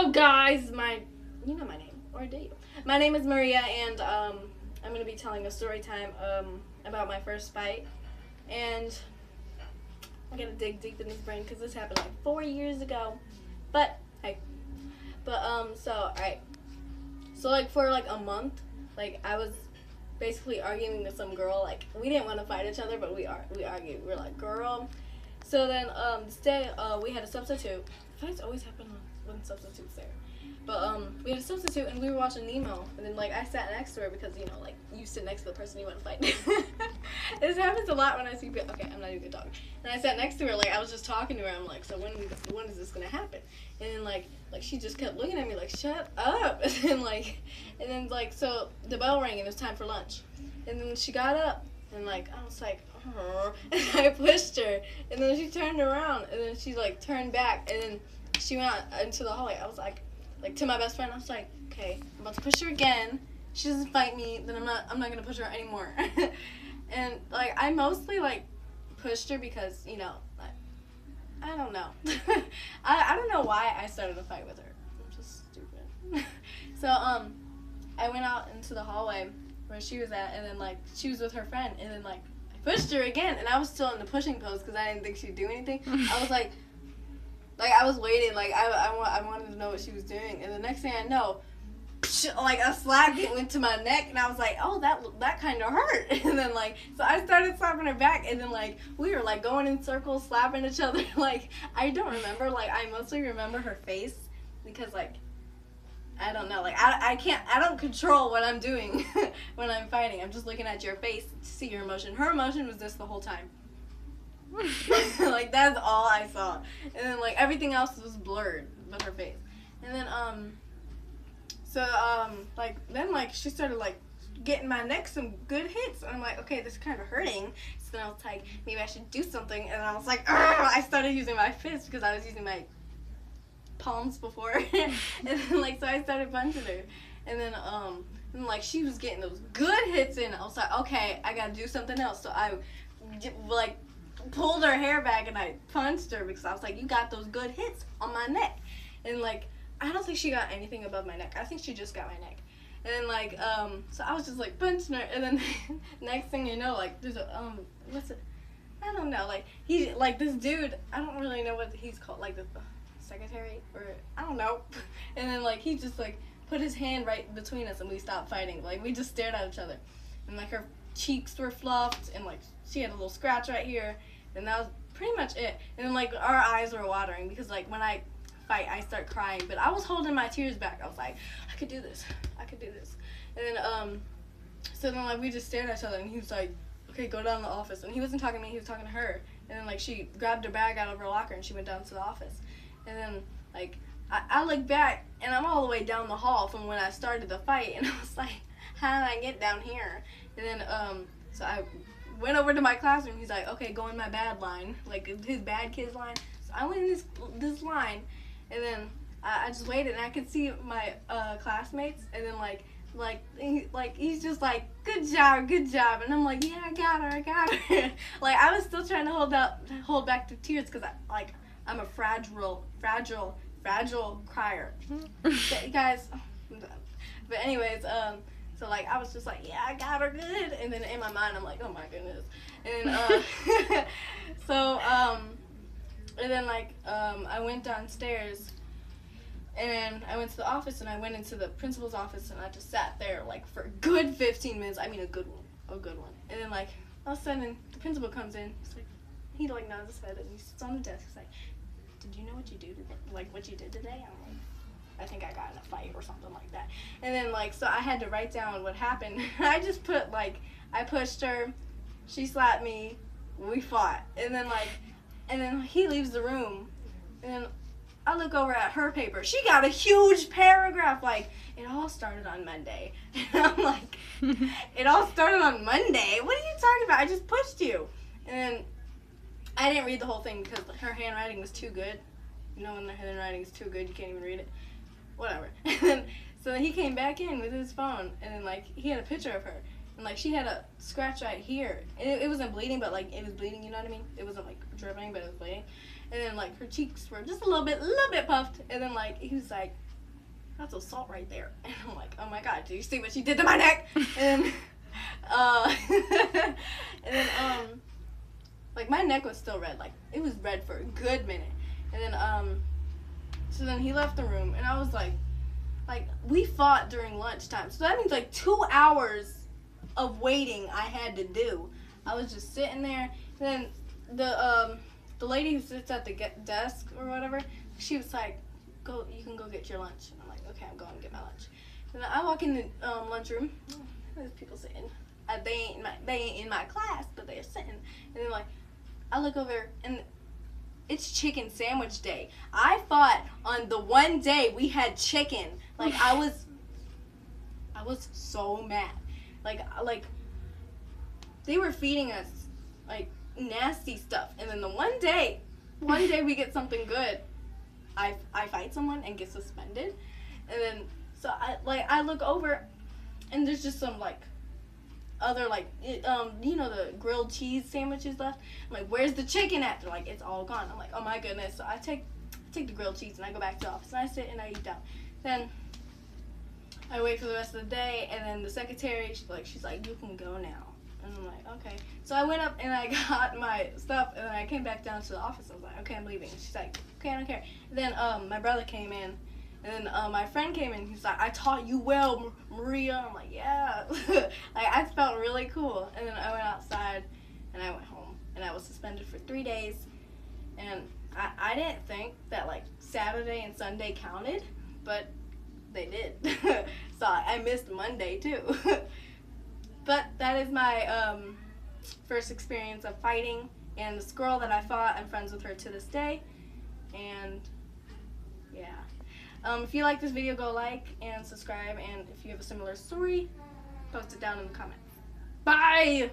So guys, you know my name, or do you? My name is Maria, and I'm gonna be telling a story time about my first fight, and I gotta dig deep in this brain because this happened like 4 years ago. But hey, so alright, so like for like a month, like I was basically arguing with some girl. Like we didn't want to fight each other, but we argued. We were like, girl. So then this day we had a substitute. Fights always happen when substitutes there. But we had a substitute and we were watching Nemo, and then like I sat next to her because like you sit next to the person you want to fight. This happens a lot when I see people. Okay, I'm not even gonna talk. And I sat next to her, like I was just talking to her. I'm like, so when is this gonna happen? And then like she just kept looking at me like, shut up. And then so the bell rang and it was time for lunch. And then she got up and like I was like, and I pushed her, and then she turned around, and then she like turned back, and then she went out into the hallway. I was like to my best friend, I was like, okay, I'm about to push her again. She doesn't fight me, then I'm not gonna push her anymore. And like I mostly like pushed her because like, I don't know. I don't know why I started a fight with her. I'm just stupid. So I went out into the hallway where she was at, and then like she was with her friend, and then like I pushed her again, and I was still in the pushing pose because I didn't think she'd do anything. I was like I was waiting, like I wanted to know what she was doing, and the next thing I know, like a slap went to my neck, and I was like, oh, that kind of hurt. And then like so I started slapping her back, and then like we were like going in circles slapping each other. Like I don't remember, like I mostly remember her face because like I don't know, like I don't control what I'm doing when I'm fighting. I'm just looking at your face to see your emotion. Her emotion was this the whole time. Like that's all I saw, and then like everything else was blurred but her face. And then then like she started like getting my neck some good hits, and I'm like, okay, this is kind of hurting. So then I was like, maybe I should do something, and I was like, I started using my fists because I was using my palms before. And then like so I started punching her, and then like she was getting those good hits in. I was like, okay, I gotta do something else. So I like pulled her hair back and I punched her because I was like, you got those good hits on my neck. And like I don't think she got anything above my neck. I think she just got my neck. And then like so I was just like punching her, and then next thing you know, like there's a what's it, I don't know, like he like this dude, I don't really know what he's called, like the secretary, or I don't know. And then like he just like put his hand right between us, and we stopped fighting. Like we just stared at each other, and like her cheeks were fluffed, and like she had a little scratch right here, and that was pretty much it. And then like our eyes were watering because like when I fight I start crying, but I was holding my tears back. I was like, I could do this. And then so then like we just stared at each other, and he was like, okay, go down to the office. And he wasn't talking to me, he was talking to her. And then like she grabbed her bag out of her locker and she went down to the office. And then like I look back, and I'm all the way down the hall from when I started the fight, and I was like, how did I get down here? And then so I went over to my classroom. He's like, okay, go in my bad line, like his bad kids line. So I went in this line, and then I just waited, and I could see my classmates, and then he's just like, good job, and I'm like, yeah, I got her. Like I was still trying to hold back the tears because I'm a fragile crier. Guys, but anyways, so like I was just like, yeah, I got her good, and then in my mind I'm like, oh my goodness. And so and then like I went downstairs, and I went to the office, and I went into the principal's office, and I just sat there like for a good 15 minutes. I mean a good one. And then like all of a sudden the principal comes in. He's like, he like nods his head, and he sits on the desk. He's like, did you know what you do today? Like what you did today? I'm like, I think I got in a fight or something like that. And then like so I had to write down what happened. I just put like, I pushed her, she slapped me, we fought, and then he leaves the room, and then I look over at her paper. She got a huge paragraph like, it all started on Monday. And I'm like, it all started on Monday? What are you talking about? I just pushed you. And then I didn't read the whole thing because her handwriting was too good. You know when the handwriting is too good, you can't even read it. Whatever. So then he came back in with his phone, and then like he had a picture of her, and like she had a scratch right here. It wasn't bleeding, but like it was bleeding. You know what I mean? It wasn't like dripping, but it was bleeding. And then like her cheeks were just a little bit puffed. And then like he was like, that's assault right there. And I'm like, oh my god, do you see what she did to my neck? And and then like my neck was still red, like it was red for a good minute. And then so then he left the room, and I was like we fought during lunchtime, so that means like 2 hours of waiting I had to do. I was just sitting there, and then the lady who sits at the desk or whatever, she was like, you can go get your lunch. And I'm like, okay, I'm going to get my lunch. And then I walk in the lunchroom. There's people sitting. They ain't in my class, but they're sitting. And then like, I look over and it's chicken sandwich day. I thought on the one day we had chicken. Like I was so mad. Like they were feeding us like nasty stuff, and then the one day we get something good. I fight someone and get suspended, and then so I look over, and there's just some like other like the grilled cheese sandwiches left. I'm like, where's the chicken at? They're like, it's all gone. I'm like, oh my goodness. So I take the grilled cheese and I go back to the office and I sit and I eat down. Then I wait for the rest of the day, and then the secretary she's like you can go now. And I'm like, okay. So I went up and I got my stuff, and then I came back down to the office. I was like, okay, I'm leaving. And she's like, okay, I don't care. And then my brother came in, and then my friend came in. He's like, I taught you well, Maria. I'm like, yeah. Like I felt really cool. And then I went outside, and I went home, and I was suspended for 3 days. And I didn't think that like Saturday and Sunday counted, but they did. So I missed Monday too. But that is my first experience of fighting, and this girl that I fought, I'm friends with her to this day, and yeah. If you like this video, go like and subscribe, and if you have a similar story, post it down in the comments. Bye!